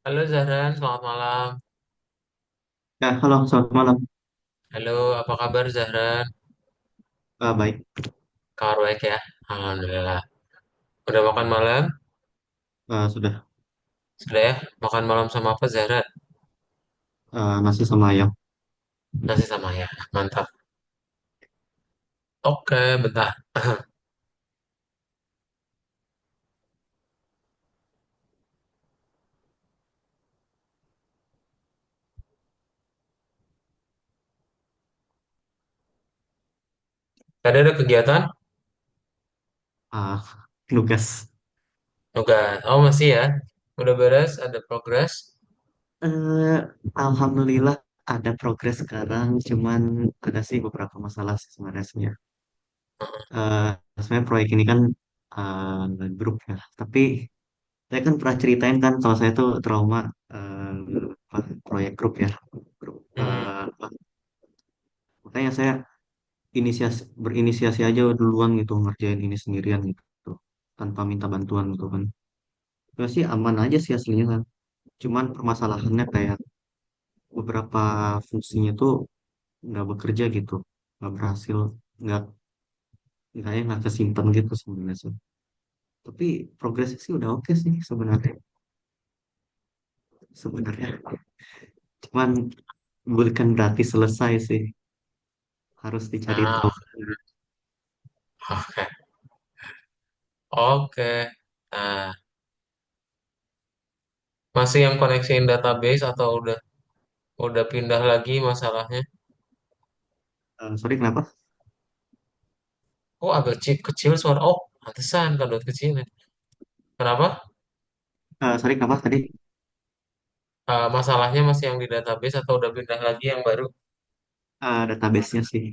Halo Zahran, selamat malam. Ya, halo, selamat malam. Halo, apa kabar Zahran? Baik, Kabar baik ya? Alhamdulillah. Udah makan malam? sudah Sudah ya? Makan malam sama apa Zahran? nasi sama ayam. Nasi sama ya, mantap. Oke, bentar. Tadi ada kegiatan? Nugas. Enggak. Oh masih ya? Udah beres? Ada progres? Eh, Alhamdulillah ada progres sekarang, cuman ada sih beberapa masalah sih sebenarnya. Eh, Sebenarnya proyek ini kan grup ya, tapi saya kan pernah ceritain kan kalau saya tuh trauma proyek grup ya. Grup. Hmm, Makanya saya berinisiasi aja duluan gitu ngerjain ini sendirian gitu, tanpa minta bantuan gitu kan. Ya sih aman aja sih aslinya kan. Cuman permasalahannya kayak beberapa fungsinya tuh nggak bekerja gitu, nggak berhasil, nggak nggak kesimpan gitu sebenarnya sih. Tapi progresnya sih udah oke sih sebenarnya. Cuman bukan berarti selesai sih, harus dicari tahu. nah, oke. Oke. Nah, masih yang koneksiin database atau udah pindah lagi masalahnya? Sorry kenapa? Oh, agak kecil suara. Oh, pantesan kalau kecil. Kenapa? Sorry kenapa tadi? Masalahnya masih yang di database atau udah pindah lagi yang baru? Database-nya sih,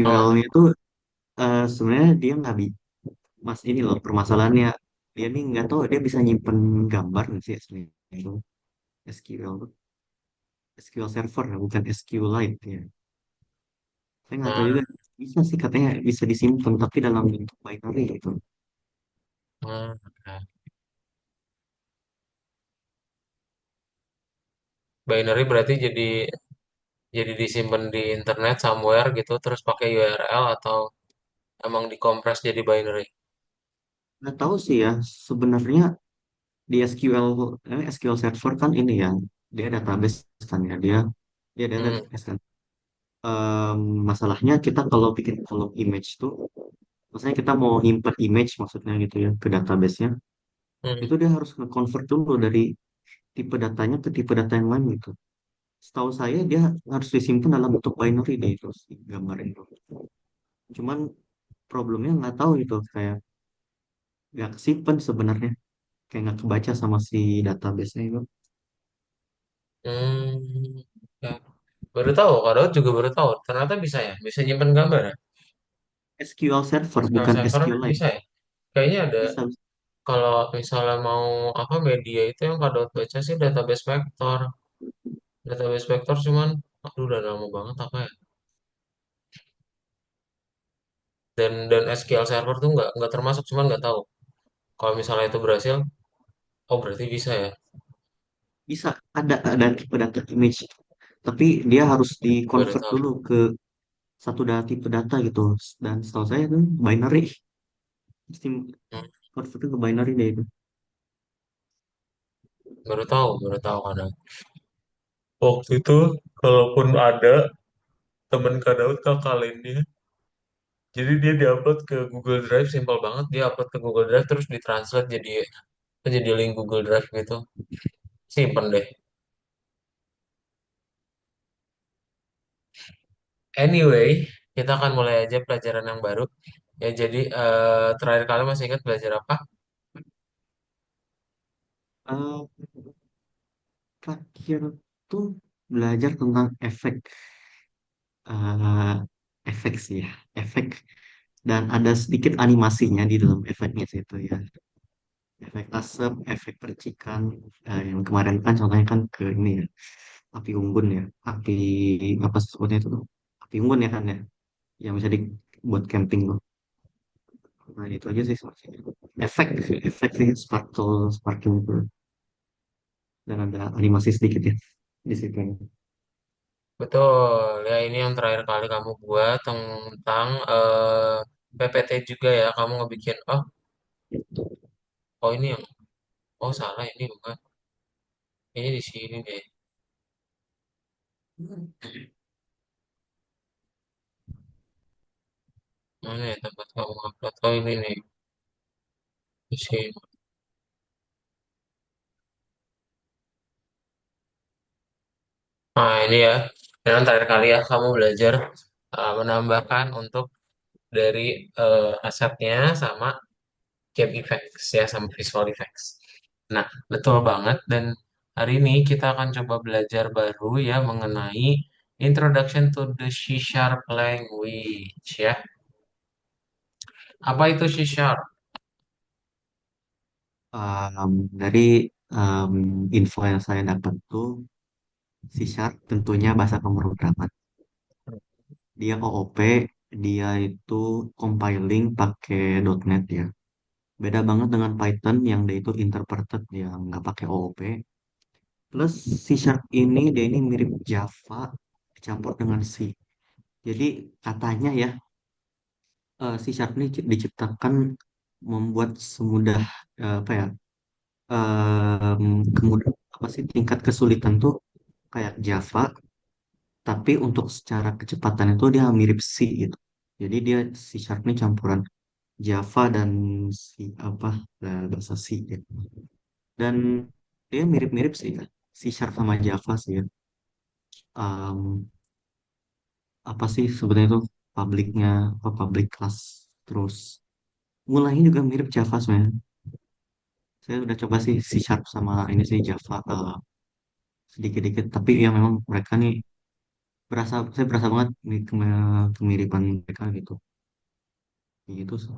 Oh, SQL-nya itu sebenarnya dia nggak mas ini loh permasalahannya, dia nih nggak tahu dia bisa nyimpen gambar nggak sih aslinya itu SQL tuh. SQL Server ya, bukan SQLite ya. Saya nggak tahu nah, juga. Bisa sih katanya bisa disimpan tapi dalam bentuk binary gitu. oke. Binary berarti jadi disimpan di internet somewhere gitu, terus pakai URL atau emang dikompres jadi binary? Nggak tahu sih ya sebenarnya di SQL SQL Server kan ini ya, dia database kan ya, dia Hmm, database kan. Em, Masalahnya kita kalau bikin kolom image tuh, maksudnya kita mau import image maksudnya gitu ya ke database-nya, hmm, itu dia harus nge-convert dulu dari tipe datanya ke tipe data yang lain gitu. Setahu saya dia harus disimpan dalam bentuk binary deh itu si gambar itu. Cuman problemnya nggak tahu itu kayak nggak kesimpan sebenarnya, kayak nggak kebaca sama si database-nya itu. hmm. Ya. Baru tahu, Kak Daud juga baru tahu. Ternyata bisa ya, bisa nyimpen gambar ya. SQL Server SQL bukan Server SQLite. bisa ya. Kayaknya ada, Bisa. kalau misalnya mau apa media itu yang Kak Daud baca sih database vektor. Database vektor cuman, aduh udah lama banget apa ya. Dan SQL Server tuh nggak termasuk, cuman nggak tahu. Kalau misalnya itu berhasil, oh berarti bisa ya. Bisa ada tipe data image, tapi dia harus Baru di-convert tahu. dulu ke satu tipe data gitu. Dan setahu saya itu binary, mesti Hmm, convert ke binary deh itu. baru tahu kadang. Waktu itu, kalaupun ada temen Kak Daud kakalin dia. Jadi dia diupload ke Google Drive, simpel banget. Dia upload ke Google Drive terus ditranslate jadi link Google Drive gitu. Simpen deh. Anyway, kita akan mulai aja pelajaran yang baru. Ya, jadi terakhir kali masih ingat belajar apa? Eh, Terakhir tuh belajar tentang eh, efek sih ya, efek, dan ada sedikit animasinya di dalam efeknya sih itu ya. Efek asap, efek percikan, yang kemarin kan contohnya kan ke ini ya, api unggun ya, api apa sebutnya itu tuh, api unggun ya kan ya, yang bisa dibuat camping tuh. Nah itu aja sih sebenarnya. Efek, efek sih sparkle, sparkling tuh. dan ada animasi sedikit ya di situ. Betul, ya ini yang terakhir kali kamu buat tentang PPT juga ya. Kamu ngebikin, oh ini yang, oh salah ini bukan. Ini di sini deh. Mana ya tempat kamu upload? Oh ini nih, di sini. Nah ini ya, yang terakhir kali ya kamu belajar menambahkan untuk dari asetnya sama game effects ya, sama visual effects. Nah, betul banget. Dan hari ini kita akan coba belajar baru ya mengenai Introduction to the C Sharp Language ya. Apa itu C Sharp? Dari um, info yang saya dapat tuh C Sharp tentunya bahasa pemrograman. Dia OOP, dia itu compiling pakai .NET ya. Beda banget dengan Python yang dia itu interpreted, dia nggak pakai OOP. Plus C Sharp dia ini mirip Java dicampur dengan C. Jadi katanya ya C Sharp ini diciptakan membuat semudah apa ya kemudian apa sih tingkat kesulitan tuh kayak Java, tapi untuk secara kecepatan itu dia mirip C gitu. Jadi dia C Sharp ini campuran Java dan C apa bahasa C gitu. Dan dia mirip-mirip sih kan. C Sharp sama Java sih ya. Em, apa sih sebenarnya itu publiknya apa public class terus mulainya juga mirip Java sebenarnya. Saya udah coba sih C Sharp sama ini sih Java sedikit-dikit, tapi ya memang mereka nih saya berasa banget nih kemiripan mereka gitu gitu sih.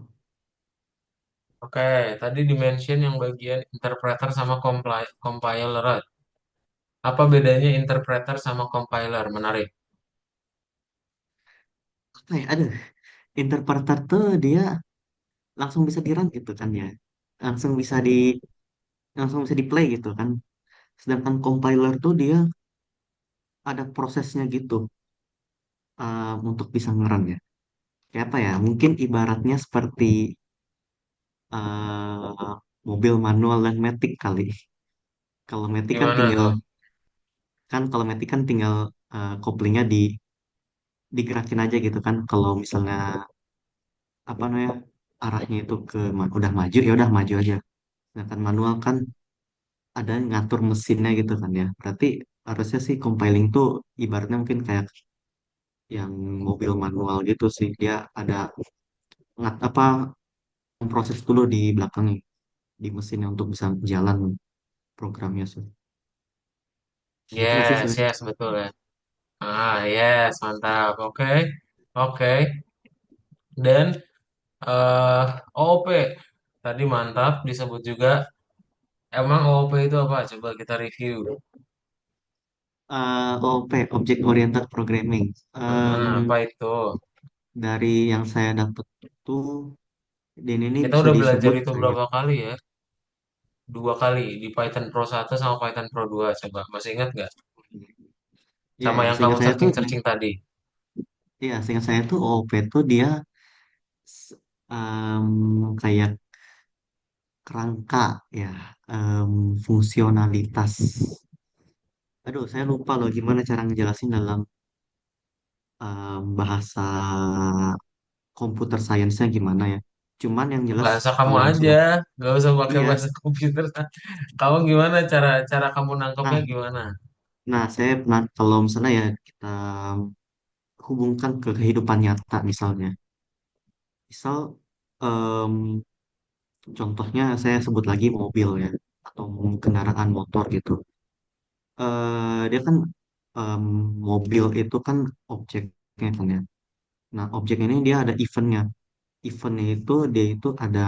Oke, tadi dimention yang bagian interpreter sama compiler. Apa bedanya interpreter sama compiler? Menarik. Apa ya ada interpreter tuh dia langsung bisa di run gitu kan ya, langsung bisa di langsung bisa di play gitu kan, sedangkan compiler tuh dia ada prosesnya gitu untuk bisa ngerun ya, kayak apa ya mungkin ibaratnya seperti mobil manual dan matic kali. Kalau matic kan Gimana tinggal tuh? kalau matic kan tinggal koplingnya digerakin aja gitu kan, kalau misalnya apa namanya arahnya itu udah maju ya udah maju aja. Sedangkan manual kan ada yang ngatur mesinnya gitu kan ya. Berarti harusnya sih compiling tuh ibaratnya mungkin kayak yang mobil manual gitu sih. Dia ada apa proses dulu di belakang di mesinnya untuk bisa jalan programnya sih. Gitu nggak sih Yes, sebenarnya? yes, betul ya. Yes, mantap. Oke, oke. Dan OOP tadi mantap disebut juga. Emang OOP itu apa? Coba kita review. OOP, Object Oriented Programming. Apa itu? Dari yang saya dapat tuh, dan ini Kita bisa udah belajar disebut itu kayak berapa kali ya? Dua kali di Python Pro 1 sama Python Pro 2. Coba masih ingat nggak? ya Sama yang kamu seingat saya tuh searching-searching tadi. seingat saya tuh OOP tuh dia s- kayak kerangka ya, fungsionalitas. Aduh, saya lupa loh gimana cara ngejelasin dalam bahasa komputer sainsnya gimana ya. Cuman yang jelas Bahasa kamu kalau aja, misalnya nggak usah pakai iya, bahasa komputer. Kamu gimana cara cara kamu nangkepnya nah, gimana? saya pernah kalau misalnya ya kita hubungkan ke kehidupan nyata misalnya. Misal em, contohnya saya sebut lagi mobil ya atau kendaraan motor gitu. Dia kan em, mobil itu kan objeknya kan ya. Nah, objek ini dia ada eventnya. Eventnya itu dia itu ada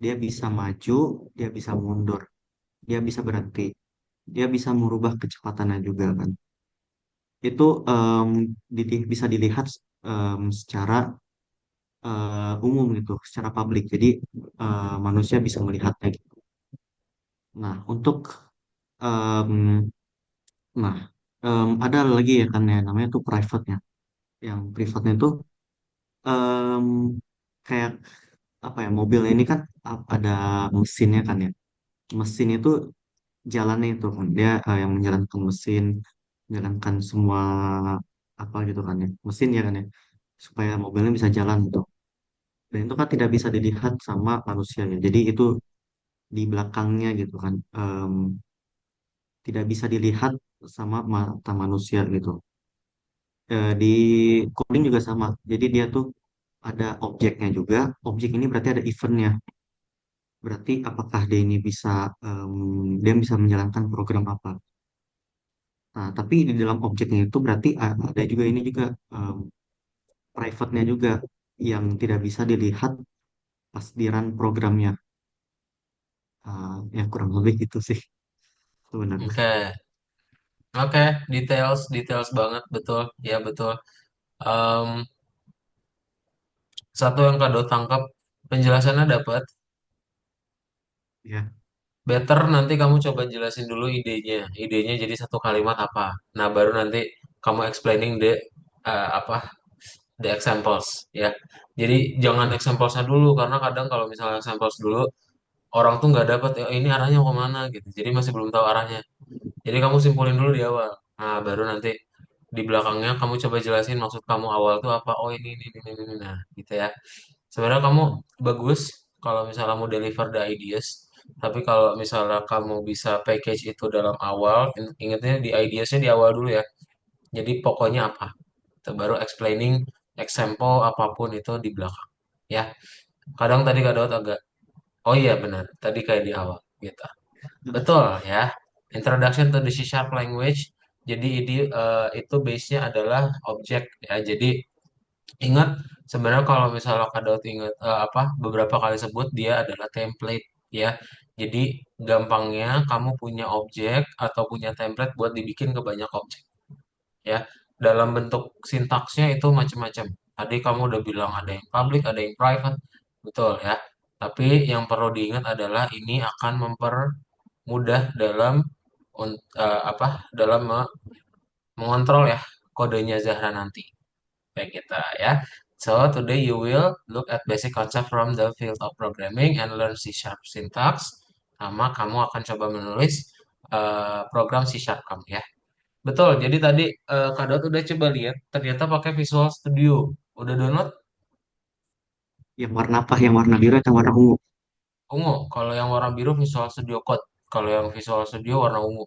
dia bisa maju, dia bisa mundur, dia bisa berhenti, dia bisa merubah kecepatannya juga kan. Itu bisa dilihat secara umum gitu, secara publik. Jadi manusia bisa melihatnya gitu. Nah, untuk Em, nah, ada lagi ya kan ya namanya tuh private-nya. Yang private-nya tuh em, kayak apa ya, mobil ini kan ada mesinnya kan ya. Mesin itu jalannya itu kan dia yang menjalankan mesin, menjalankan semua apa gitu kan ya. Mesin ya kan ya. Supaya mobilnya bisa jalan gitu. Dan itu kan tidak bisa dilihat sama manusia ya. Jadi itu di belakangnya gitu kan. Tidak bisa dilihat sama mata manusia gitu. Di coding juga sama. Jadi dia tuh ada objeknya juga. Objek ini berarti ada eventnya. Berarti apakah dia ini bisa dia bisa menjalankan program apa? Nah, tapi di dalam objeknya itu berarti ada juga ini juga private-nya juga yang tidak bisa dilihat pas di run programnya. Ya kurang lebih gitu sih sebenarnya. Oke, oke, details, details banget, betul, ya betul. Em, Satu yang kado tangkap, penjelasannya dapat. Ya, Better nanti kamu coba jelasin dulu idenya. Idenya jadi satu kalimat apa. Nah, baru nanti kamu explaining apa the examples ya. Jadi jangan ya, examplesnya dulu karena kadang kalau misalnya examples dulu orang tuh nggak dapat ya ini arahnya kemana gitu. Jadi masih belum tahu arahnya. Jadi kamu simpulin dulu di awal. Nah, baru nanti di belakangnya kamu coba jelasin maksud kamu awal tuh apa. Oh ini. Nah, gitu ya. Sebenarnya kamu bagus kalau misalnya mau deliver the ideas, tapi kalau misalnya kamu bisa package itu dalam awal, ingatnya di ideasnya di awal dulu ya. Jadi pokoknya apa? Itu baru explaining example apapun itu di belakang. Ya, kadang tadi Kak Daud agak, oh iya benar, tadi kayak di awal gitu. Betul ya. Introduction to the C# language. Jadi itu base-nya adalah objek ya. Jadi ingat, sebenarnya kalau misalnya Kak Daud ingat apa beberapa kali sebut dia adalah template ya. Jadi gampangnya kamu punya objek atau punya template buat dibikin ke banyak objek ya. Dalam bentuk sintaksnya itu macam-macam. Tadi kamu udah bilang ada yang public, ada yang private, betul ya. Tapi yang perlu diingat adalah ini akan mempermudah dalam apa dalam mengontrol ya kodenya Zahra nanti kayak kita ya. So today you will look at basic concept from the field of programming and learn C# syntax. Sama kamu akan coba menulis program C# kamu ya. Betul. Jadi tadi Kak Dot udah coba lihat, ternyata pakai Visual Studio. Udah download? yang warna apa? Yang warna biru atau warna ungu? Ungu. Kalau yang warna biru Visual Studio Code. Kalau yang Visual Studio warna ungu.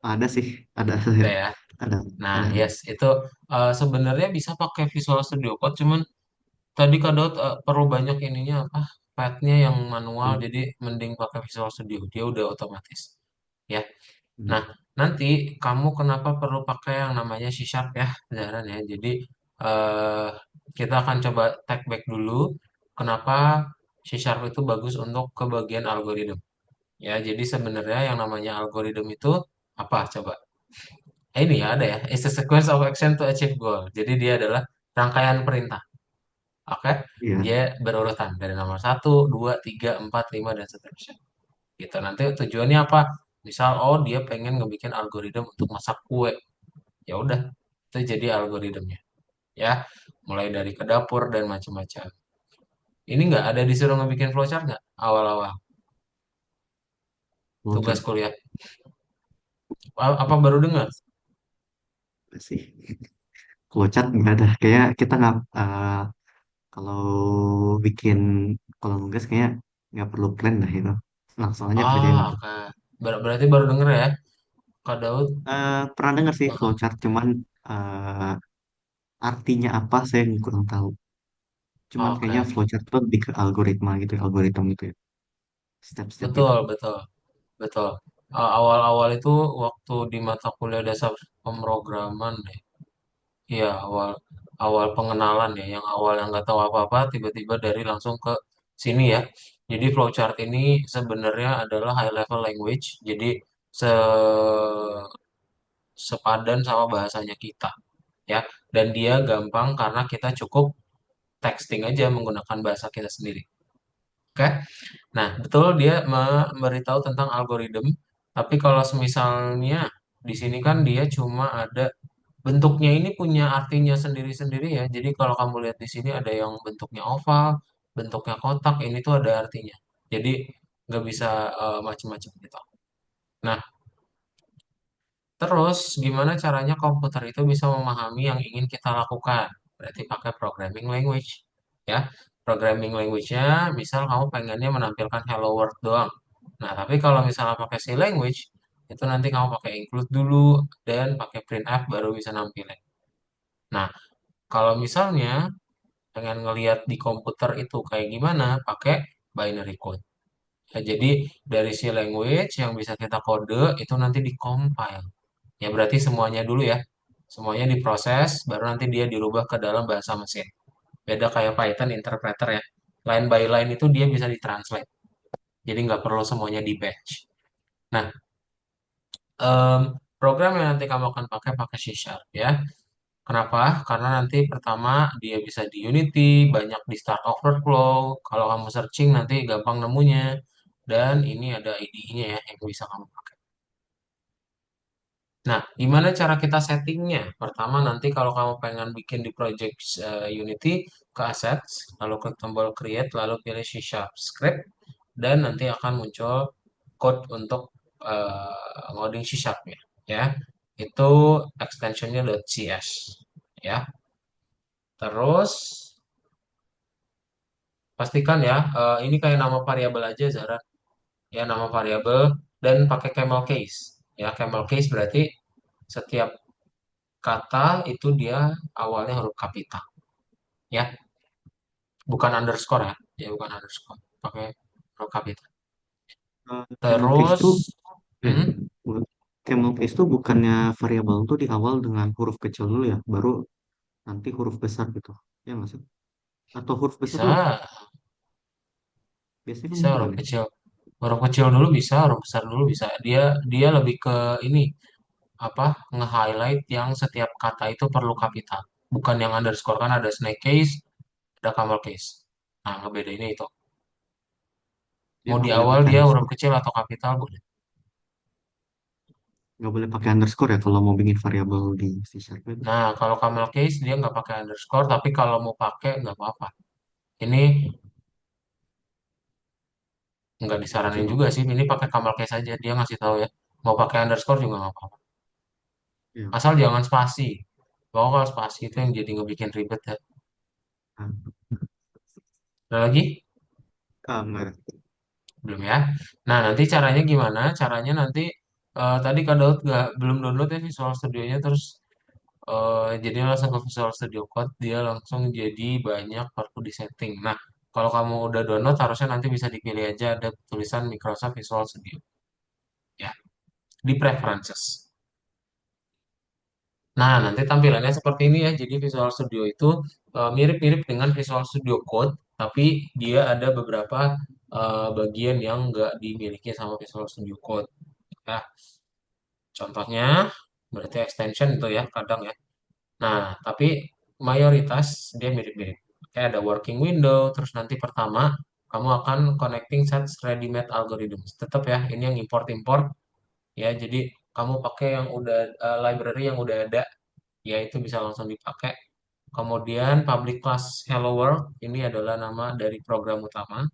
Ada sih, ada saya, Ada ya. ada, Nah, ada. yes, itu sebenarnya bisa pakai Visual Studio Code, cuman tadi Kak Daud perlu banyak ininya apa? Path-nya yang manual, Hmm, jadi mending pakai Visual Studio. Dia udah otomatis. Ya. hmm. Nah, nanti kamu kenapa perlu pakai yang namanya C# ya, Zahran ya. Jadi eh kita akan coba take back dulu kenapa C# itu bagus untuk ke bagian algoritma. Ya, jadi sebenarnya yang namanya algoritma itu apa coba? Ini ya ada ya, is a sequence of action to achieve goal. Jadi dia adalah rangkaian perintah. Oke, Iya, dia berurutan dari nomor satu, 2, 3, 4, 5 dan seterusnya. Gitu. Nanti tujuannya apa? Misal, oh dia pengen ngebikin algoritma untuk masak kue. Ya udah, itu jadi algoritmnya. Ya, mulai dari ke dapur dan macam-macam. Ini nggak ada disuruh ngebikin flowchart nggak? Awal-awal tugas voucher kuliah. Apa baru dengar? sih. Flowchart nggak ada. Kayak kita nggak kalau bikin kalau nugas kayak nggak perlu plan dah itu. Langsung aja kerjain gitu. Oke. Berarti baru denger ya, Kak Daud. Pernah dengar sih Heeh. flowchart, cuman eh, artinya apa saya kurang tahu. Cuman kayaknya Oke, flowchart tuh lebih ke algoritma gitu, algoritma gitu ya. Step-step gitu. betul, betul, betul. Awal-awal itu waktu di mata kuliah dasar pemrograman deh. Iya, awal awal pengenalan ya, yang awal yang nggak tahu apa-apa, tiba-tiba dari langsung ke sini ya. Jadi flowchart ini sebenarnya adalah high level language, jadi se sepadan sama bahasanya kita ya. Dan dia gampang karena kita cukup texting aja menggunakan bahasa kita sendiri. Oke. Nah, betul dia memberitahu tentang algoritma. Tapi kalau semisalnya di sini kan dia cuma ada bentuknya ini punya artinya sendiri-sendiri ya. Jadi kalau kamu lihat di sini ada yang bentuknya oval, bentuknya kotak, ini tuh ada artinya. Jadi nggak bisa macam-macam gitu. Nah, terus gimana caranya komputer itu bisa memahami yang ingin kita lakukan? Berarti pakai programming language. Ya, programming language-nya misal kamu pengennya menampilkan hello world doang. Nah, tapi kalau misalnya pakai C language, itu nanti kamu pakai include dulu dan pakai printf baru bisa nampilin. Nah, kalau misalnya pengen ngelihat di komputer itu kayak gimana, pakai binary code. Ya, jadi dari si language yang bisa kita kode itu nanti di-compile. Ya berarti semuanya dulu ya. Semuanya diproses, baru nanti dia dirubah ke dalam bahasa mesin. Beda kayak Python interpreter ya. Line by line itu dia bisa ditranslate. Jadi nggak perlu semuanya di batch. Nah, em, program yang nanti kamu akan pakai C Sharp ya. Kenapa? Karena nanti pertama dia bisa di Unity, banyak di Stack Overflow. Kalau kamu searching nanti gampang nemunya. Dan ini ada IDE-nya ya yang bisa kamu pakai. Nah, gimana cara kita settingnya? Pertama nanti kalau kamu pengen bikin di project Unity, ke Assets, lalu klik tombol Create, lalu pilih C Sharp Script, dan nanti akan muncul code untuk ngoding C Sharp-nya. Ya, itu extensionnya .cs. Ya, terus pastikan ya, ini kayak nama variabel aja Zara. Ya, nama variabel dan pakai camel case. Ya, camel case berarti setiap kata itu dia awalnya huruf kapital. Ya, bukan underscore ya. Ya, bukan underscore. Pakai huruf kapital. Camel case Terus, tuh, eh, hmm, camel case tuh bukannya variabel tuh di awal dengan huruf kecil dulu ya, baru nanti huruf besar gitu. Ya nggak sih? Atau huruf besar dulu? bisa, Biasanya kan bisa gitu huruf kan ya? kecil. Huruf kecil dulu bisa, huruf besar dulu bisa. Dia dia lebih ke ini apa nge-highlight yang setiap kata itu perlu kapital. Bukan yang underscore kan ada snake case, ada camel case. Nah, ngebedainnya itu. Dia Mau di nggak boleh awal pakai dia huruf underscore. kecil atau kapital boleh. Nggak boleh pakai underscore ya kalau mau bikin variabel di C Sharp itu. Nah, kalau camel case dia nggak pakai underscore, tapi kalau mau pakai nggak apa-apa. Ini nggak Wajib disaranin apa? juga sih. Ini pakai camel case aja. Dia ngasih tahu ya. Mau pakai underscore juga nggak apa-apa. Ya. Asal jangan spasi. Bahwa kalau spasi itu yang jadi ngebikin ribet ya. Nah, Ada lagi? nggak ada. Belum ya. Nah, nanti caranya gimana? Caranya nanti tadi Kak Daud belum download ya Visual Studio-nya terus jadi langsung ke Visual Studio Code dia langsung jadi banyak perlu di setting. Nah, kalau kamu udah download harusnya nanti bisa dipilih aja ada tulisan Microsoft Visual Studio ya di preferences. Nah, nanti tampilannya seperti ini ya. Jadi Visual Studio itu mirip-mirip dengan Visual Studio Code, tapi dia ada beberapa bagian yang nggak dimiliki sama Visual Studio Code. Nah, contohnya berarti extension itu ya kadang ya. Nah, tapi mayoritas dia mirip-mirip. Kayak ada working window, terus nanti pertama kamu akan connecting sets ready-made algorithms. Tetap ya, ini yang import-import ya. Jadi kamu pakai yang udah library yang udah ada, ya itu bisa langsung dipakai. Kemudian public class hello world ini adalah nama dari program utama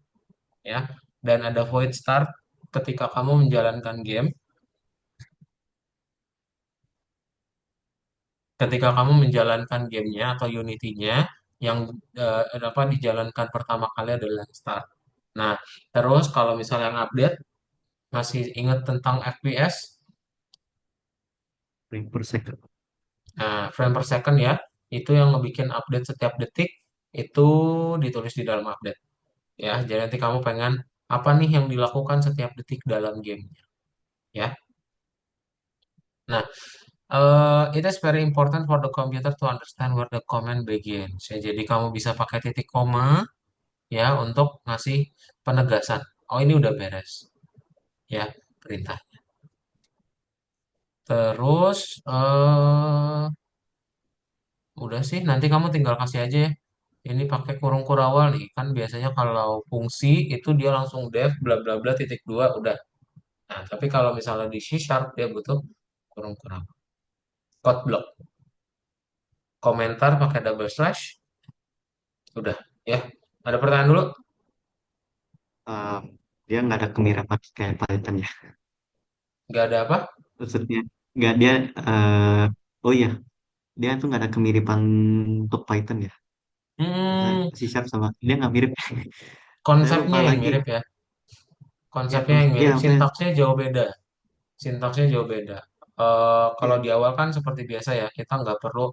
ya. Dan ada void start ketika kamu menjalankan game. Ketika kamu menjalankan gamenya atau Unity-nya yang apa dijalankan pertama kali adalah start. Nah, terus kalau misalnya yang update masih ingat tentang FPS, Frame per second. nah frame per second ya, itu yang ngebikin update setiap detik itu ditulis di dalam update ya. Jadi nanti kamu pengen apa nih yang dilakukan setiap detik dalam game ya. Nah, it is very important for the computer to understand where the command begins. Ya, jadi kamu bisa pakai titik koma ya untuk ngasih penegasan. Oh ini udah beres ya perintah. Terus udah sih nanti kamu tinggal kasih aja ya. Ini pakai kurung kurawal nih kan biasanya kalau fungsi itu dia langsung def bla bla bla titik dua udah. Nah, tapi kalau misalnya di C Sharp dia butuh kurung-kurang. Code block. Komentar pakai double slash. Udah, ya. Ada pertanyaan dulu? Eh, dia nggak ada kemiripan kayak Python ya. Nggak ada apa? Maksudnya nggak dia, oh iya, dia tuh nggak ada kemiripan untuk Python ya. Masa Hmm, C# sama dia nggak mirip. Saya lupa konsepnya yang lagi. mirip ya. Ya Konsepnya yang konsep ya mirip, apa ya? sintaksnya jauh beda. Sintaksnya jauh beda. Kalau Ya, di awal kan seperti biasa ya, kita nggak perlu,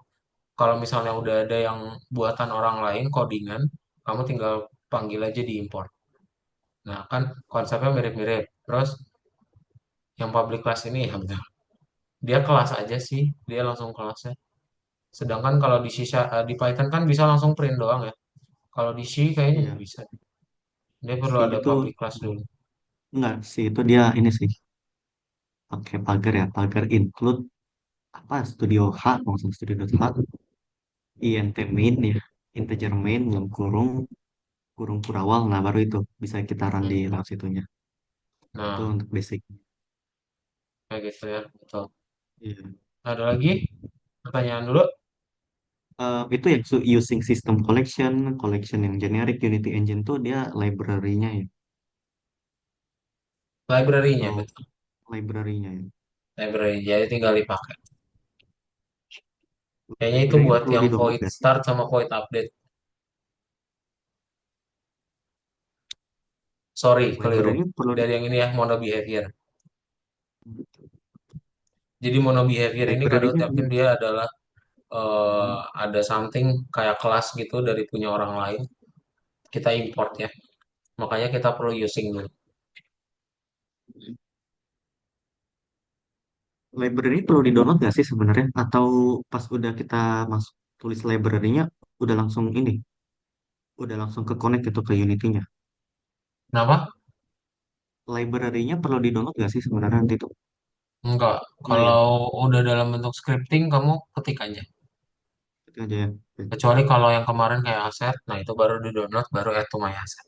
kalau misalnya udah ada yang buatan orang lain, codingan, kamu tinggal panggil aja di import. Nah, kan konsepnya mirip-mirip. Terus yang public class ini ya betul. Dia kelas aja sih, dia langsung kelasnya. Sedangkan kalau di Python kan bisa langsung print doang ya. Kalau di C kayaknya nggak iya. bisa. Dia perlu Si ada itu public class dulu. enggak sih, itu dia ini sih pakai pagar ya, pagar include apa Studio H, langsung Studio.H, int main ya, integer main dalam kurung kurung kurawal, nah baru itu bisa kita run di Hmm. lewat situnya. Itu Nah, untuk basic. kayak gitu ya. Betul. Iya. Ada lagi pertanyaan dulu. Itu yang using system collection, collection yang generic Unity Engine tuh dia library-nya ya, Library-nya, atau betul. library-nya ya. Library, jadi tinggal dipakai. Kayaknya itu Library-nya buat perlu yang di download void gak sih? start sama void update. Sorry, keliru. Library-nya perlu di Dari yang ini ya, mono behavior. Jadi mono behavior ini kadang library-nya tapi dia adalah ada something kayak kelas gitu dari punya orang lain. Kita import ya. Makanya kita perlu using dulu. library perlu di download gak sih sebenarnya? Atau pas udah kita masuk tulis library-nya udah langsung ini, udah langsung ke connect itu ke Unity-nya. Kenapa? Library-nya perlu di download gak sih sebenarnya nanti tuh? Enggak. Enggak ya, Kalau udah dalam bentuk scripting, kamu ketik aja. itu aja ya. Oke. Kecuali kalau yang kemarin kayak asset, nah itu baru di download, baru add to my asset.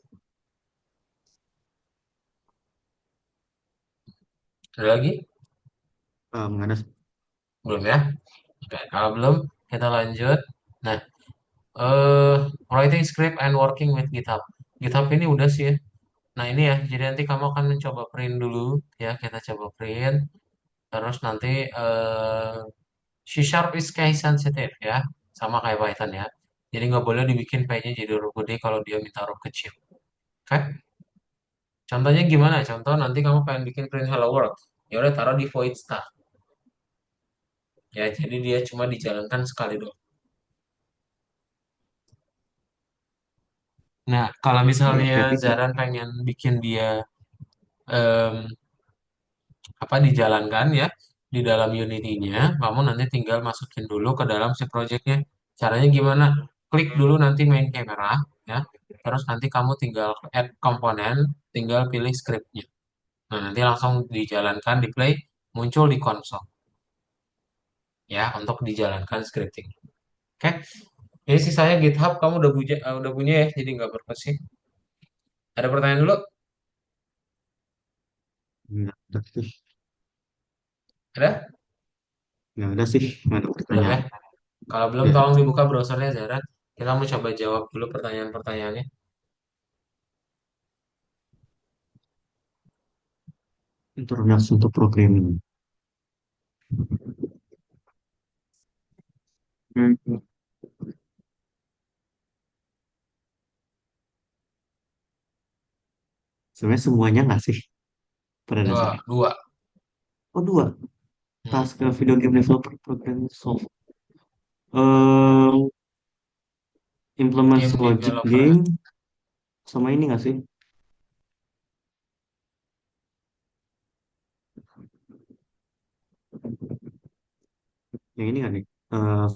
Ada lagi? Nggak ada. Belum ya? Oke, kalau belum, kita lanjut. Nah, eh writing script and working with GitHub. GitHub ini udah sih ya. Nah ini ya, jadi nanti kamu akan mencoba print dulu ya, kita coba print. Terus nanti C Sharp is case sensitive ya, sama kayak Python ya. Jadi nggak boleh dibikin P-nya jadi huruf gede kalau dia minta huruf kecil. Oke? Contohnya gimana? Contoh nanti kamu pengen bikin print hello world. Ya udah taruh di void start. Ya, jadi dia cuma dijalankan sekali doang. Nah, kalau Iya, misalnya berarti Zaran pengen bikin dia em, apa dijalankan ya di dalam Unity-nya, kamu nanti tinggal masukin dulu ke dalam si project-nya. Caranya gimana? Klik dulu nanti main camera ya. Terus nanti kamu tinggal add komponen, tinggal pilih script-nya. Nah, nanti langsung dijalankan di play, muncul di konsol ya untuk dijalankan scripting. Oke. Ini sih saya GitHub kamu udah punya ya, jadi nggak berkesi. Ada pertanyaan dulu? nggak ada sih. Ada? Nggak ada sih, nggak ada Belum ya? pertanyaan. Kalau belum, Ya, tolong dibuka browsernya Zara. Kita mau coba jawab dulu pertanyaan-pertanyaannya. introduction to programming. Hmm. Sebenarnya semuanya nggak sih pada Enggak, dasarnya. dua. Oh dua, Hmm. task video game developer program solve. Eh, implements Game logic developer ya. game sama ini nggak sih? Yang ini nggak nih?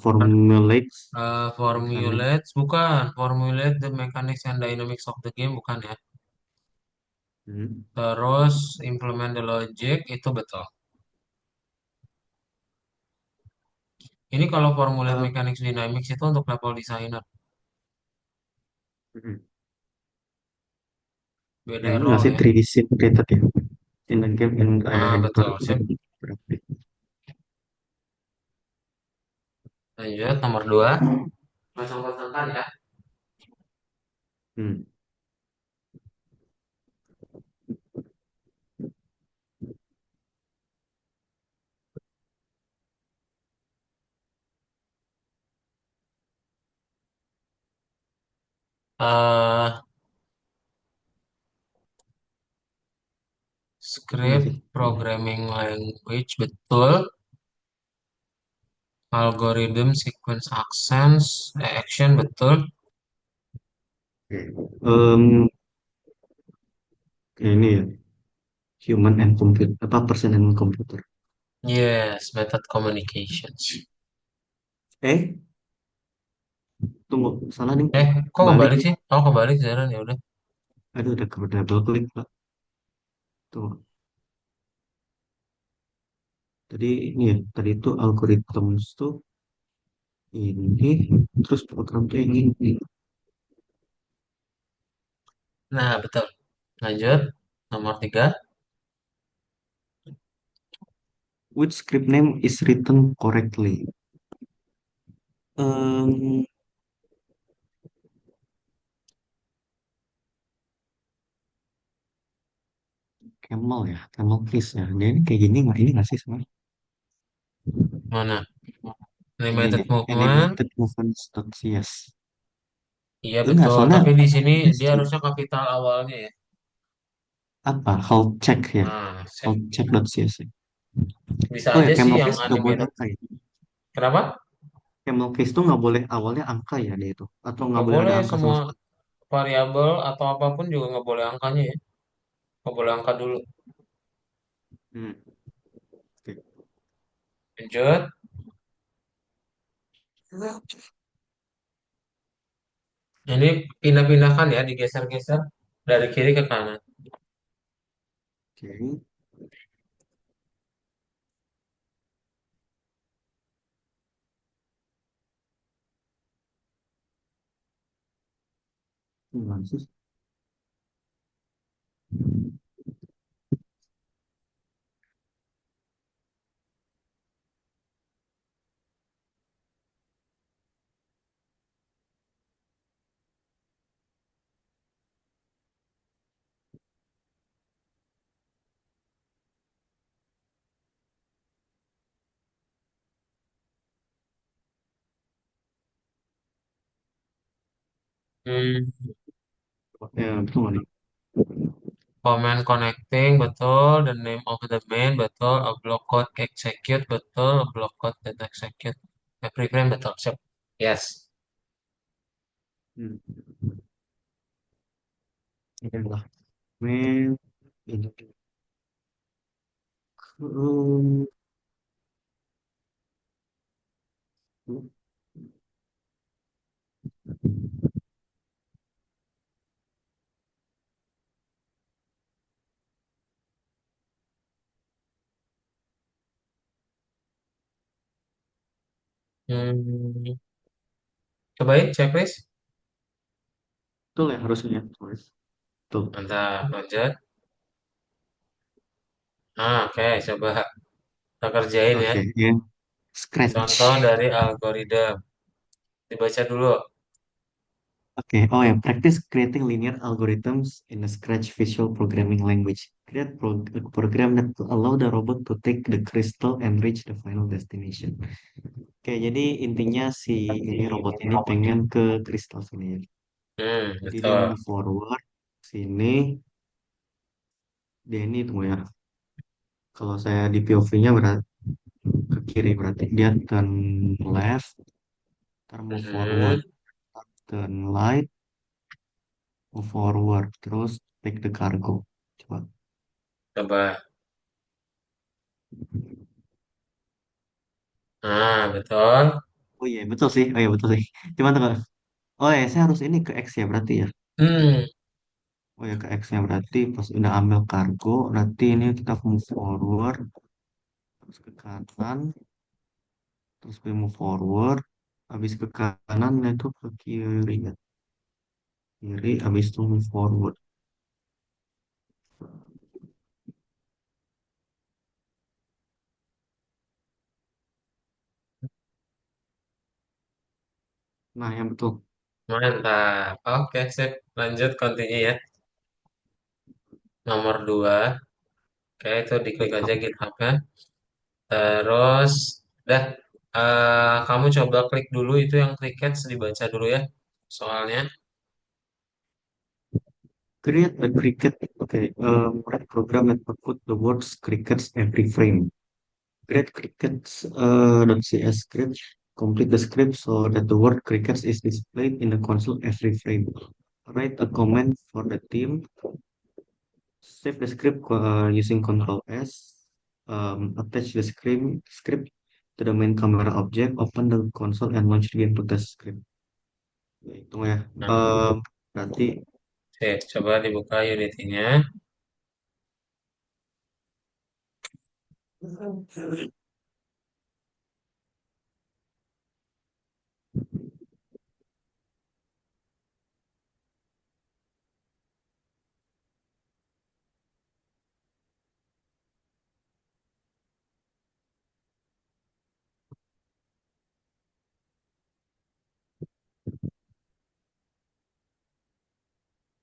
Formulates mechanic. Formulate, bukan. Formulate the mechanics and dynamics of the game, bukan ya. Hmm. Terus implement the logic, itu betul. Ini kalau formulate Eh, mechanics dynamics itu untuk level designer. hmm. Beda Yang ini nggak role sih ya. 3D simulated ya? in a game in Ah, in betul. Sip. program. Lanjut, nomor 2. Kosong-kosongkan ya. Hmm. eh Iya Script sih. programming language, betul. Algorithm sequence action, betul. Oke. Ini ya, human and computer, apa person and computer. Yes, method communications. Eh, tunggu, salah nih. Kok Balik kebalik nih. sih? Oh, kebalik Zaren, ya udah. Aduh, udah ke double klik lah. Tuh, tadi ini ya, tadi itu algorithms tuh ini, terus program tuh yang ini. Nah, betul. Lanjut. Nomor 3. Which script name is written correctly? Um, Camel ya, Camel Kiss ya. Dia ini kayak gini nggak? Ini nggak sih sebenarnya? Mana? Ini Limited nih, movement. animated movement stocks, yes. Iya, Enggak, betul. soalnya Tapi di sini dia sih harusnya kapital awalnya ya. apa? Hold check ya, Nah, hold check.cs. bisa Oh ya, aja sih Camel yang Case nggak boleh animated. angka ya. Kenapa? Camel Case tuh nggak boleh awalnya angka ya dia itu, atau nggak Nggak boleh ada boleh angka sama semua sekali. variabel atau apapun juga nggak boleh angkanya ya. Nggak boleh angka dulu. Hmm. Oke. Lanjut. Ini pindah-pindahkan ya, digeser-geser dari kiri ke kanan. Oke. Gimana sih? Hmm, Ya, betul nggak nih? Command connecting, betul. The name of the main, betul. A block code execute, betul. A block code that execute. Every frame, betul. Siap. Yes. Hmm. Oke lah. Men, ini. Hmm. Hmm, Cobain checklist. Betul ya harusnya ya. Tulis. Betul. Mantap, lanjut. Oke, coba kita kerjain ya. Oke, yang scratch. Contoh dari algoritma. Dibaca dulu. Oke, oh ya, practice creating linear algorithms in a Scratch Visual Programming Language. Create a program that will allow the robot to take the crystal and reach the final destination. Oke, jadi intinya si ini robot ini pengen ke kristal sini ya. Jadi dia Betul. move forward sini, dia ini tunggu ya. Kalau saya di POV-nya berarti ke kiri berarti dia turn left, terus move Hmm, forward, turn right, move forward, terus take the cargo. Coba. Coba. Betul. Oh iya, betul sih. Oh iya, betul sih. Cuman tunggu. Oh ya, saya harus ini ke X ya berarti ya. Hmm, Oh ya, ke X-nya berarti pas udah ambil kargo, nanti ini kita move forward, terus ke kanan, terus we move forward, habis ke kanan itu ke kiri ya. Kiri, habis itu move forward. Nah, yang betul. Mantap. Oke, sip. Lanjut, continue ya. Nomor 2. Oke, itu diklik aja Apa? GitHub-nya. Terus, dah. Kamu coba klik dulu itu yang crickets dibaca dulu ya. Soalnya, Create a cricket. Okay. Write program that output the words crickets every frame. Create crickets .cs script. Complete the script so that the word crickets is displayed in the console every frame. Write a comment for the team. Save the script using Control S. Attach the script to the main camera object. Open the console and launch the game to test script. Ya, itu ya. nah, Berarti sip. Coba dibuka Unity-nya.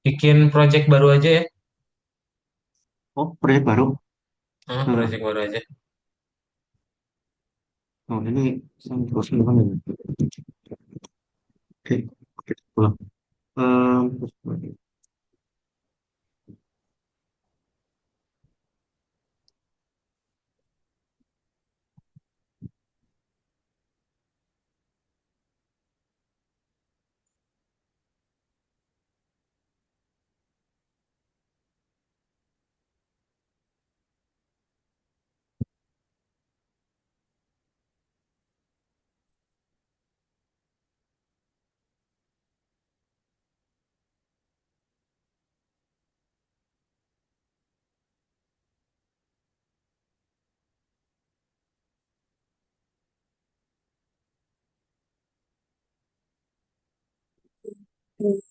Bikin project baru aja ya. proyek baru. Nah, Project baru aja. ini saya bosan banget. Oke, oke, pulang. Terus,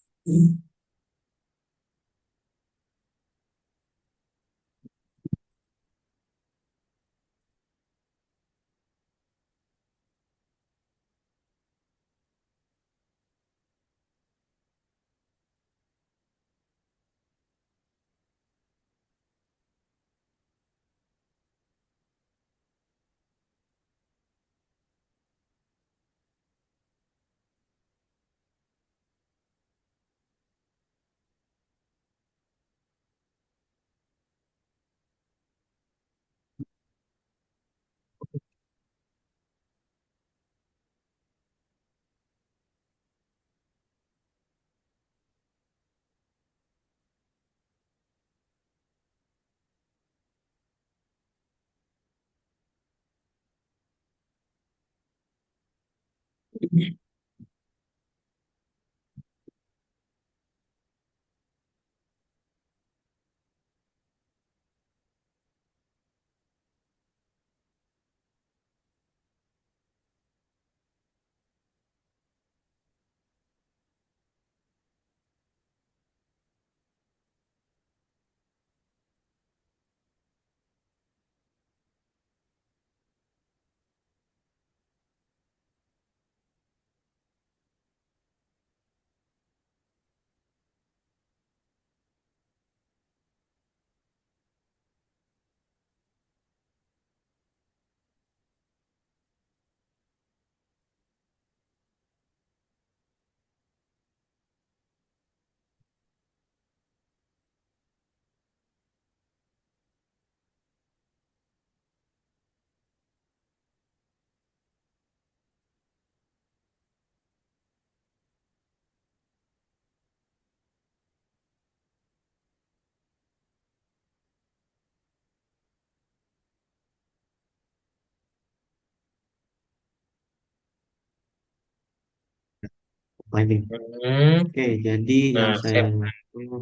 lagi. Hmm. Oke, jadi yang Nah, saya sip. lihat itu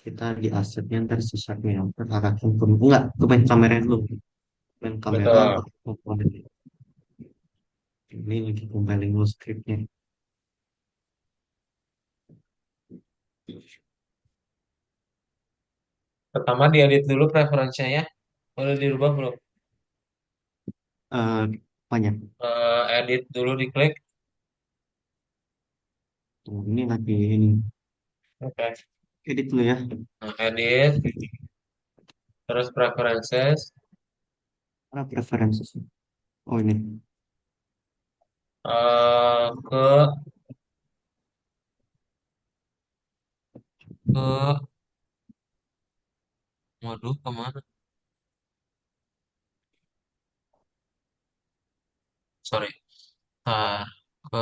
kita di asetnya ntar sesatnya yang terarahkan ke enggak ke main kamera dulu. Main kamera Betul. komponen ini lagi compiling dulu scriptnya. Pertama diedit dulu preferensinya ya. Udah dirubah belum? Banyak. Edit dulu diklik. Oh, ini lagi ini Oke. edit dulu ya. Nah, edit, terus preferences, Mana preferences? Oh ini. ke ke, waduh kemana? Sorry. Nah, ke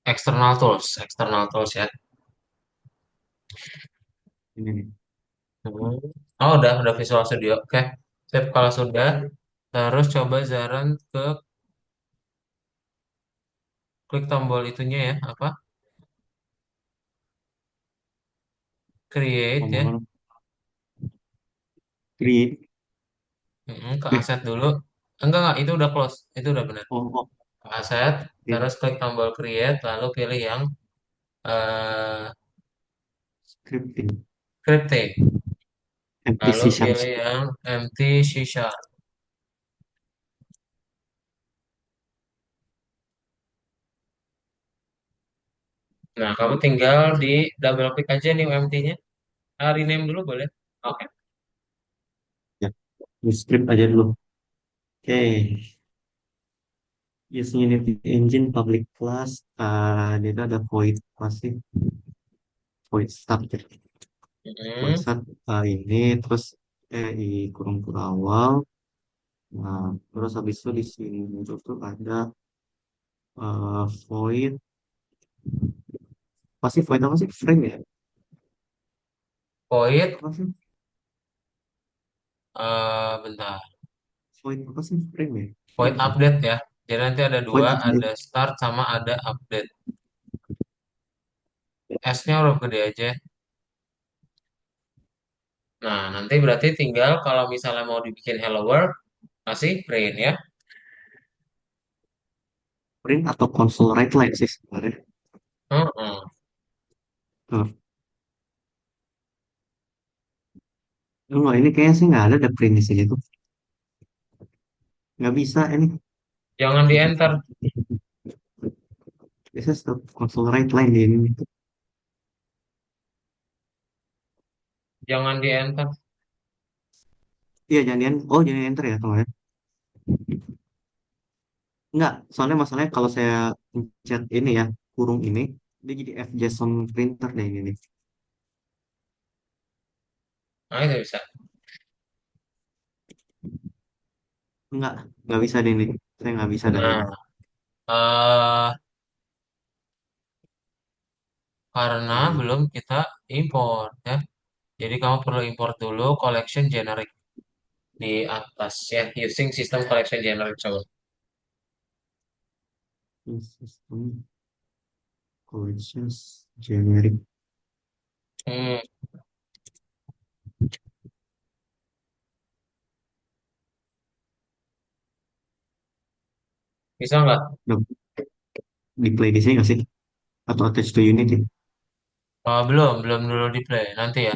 external tools ya. Ini nih. Hmm. Oh, udah Visual Studio. Oke, sip kalau sudah. Terus coba Zaran ke klik tombol itunya ya, apa? Create ya. Tombol create. Ke Eh, aset dulu. Enggak, itu udah close. Itu udah benar. oh, oh, Ke aset, create terus klik tombol create, lalu pilih yang eh scripting. scripting. Lalu MPC Sharp. pilih yang empty C Sharp. Nah, kamu tinggal di double klik aja nih empty-nya. Rename dulu boleh? Oke. Ya, di script aja dulu. Oke. Using Unity Engine public class. Dia itu ada void pasti void start ya. Void Hmm. start ini terus i kurung awal. Nah, terus habis itu di sini itu tuh ada void. Pasti void apa sih? Frame ya? Void, Apa sih? bentar. Void apa sih? Frame ya? Void Frame sih. update ya. Jadi nanti ada Void dua, update. ada start sama ada update. S-nya huruf gede aja. Nah, nanti berarti tinggal kalau misalnya mau dibikin Hello World, masih print ya. Print atau console write line sih sebenarnya. Heeh. Tuh. Enggak, ini kayaknya sih nggak ada print di sini tuh. Nggak bisa ini. Jangan di enter, Biasanya stop console write line di ini. jangan di enter. Iya, jangan enter ya teman. Enggak, soalnya masalahnya kalau saya pencet ini ya, kurung ini, dia jadi FJSON printer deh ini nih. Nah, itu bisa. Enggak, nggak bisa deh ini. Saya nggak bisa dah ini. Nah, eh karena Ini. belum kita import ya. Jadi kamu perlu import dulu collection generic di atas ya, using system collection generic coba. Ini System collections generic. Hmm, bisa nggak? Udah di play di sini nggak sih? Atau attach to Unity? Belum dulu di play, nanti ya.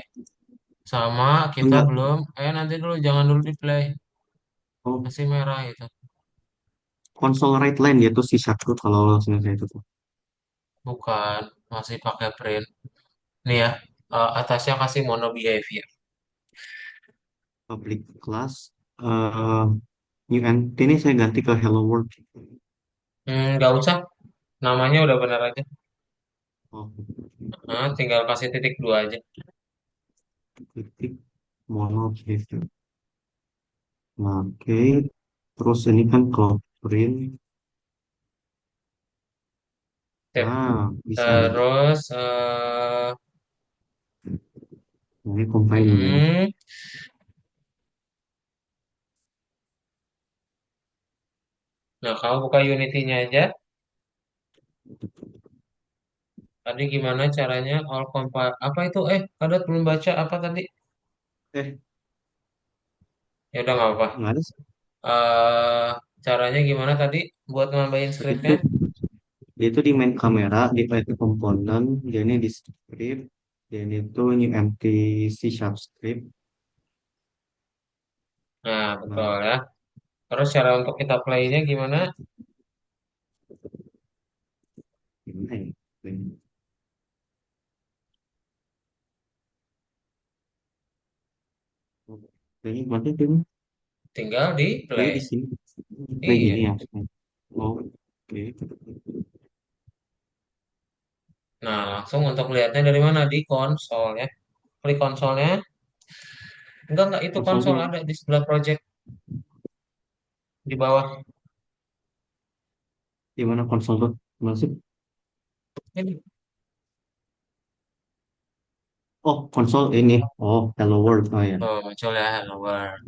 Sama kita Enggak. belum, nanti dulu jangan dulu di play, Oh, masih merah itu. console write line dia tuh C Sharp tuh kalau saya itu tuh. Bukan, masih pakai print. Nih ya, atasnya kasih mono behavior. Public class. eh new entity ini saya ganti ke Hello World. Nggak usah, namanya udah benar aja. Oh, Tinggal kasih titik dua aja. titik mono behavior. Nah, oke. Terus ini kan kalau print. Sip. Ah, bisa nih. Terus, Nah, ini combine ini. hmm, nah kamu buka Unity-nya aja. Tadi gimana caranya all compile? Apa itu? Kadang belum baca apa tadi? Eh, Ya udah nggak apa. nggak ada sih. eh Caranya gimana tadi buat nambahin Tadi scriptnya? tuh dia itu di main kamera, di file komponen, dia ini di script, dia ini tuh new empty C sharp script. Nah, betul Nah, ya. Terus cara untuk kita playnya gimana? gimana ya? Kayaknya berarti tim Tinggal di play play. di sini. Play Iya. gini ya. Oh, oke. Nah, langsung untuk lihatnya dari mana? Di konsol ya. Klik konsolnya. Enggak, itu Konsol konsol tuh ada di sebelah project di bawah. di mana konsol tuh? Masih. Ini. Oh, konsol ini. Oh, Hello World. Oh ya. Oh, muncul ya, Hello World.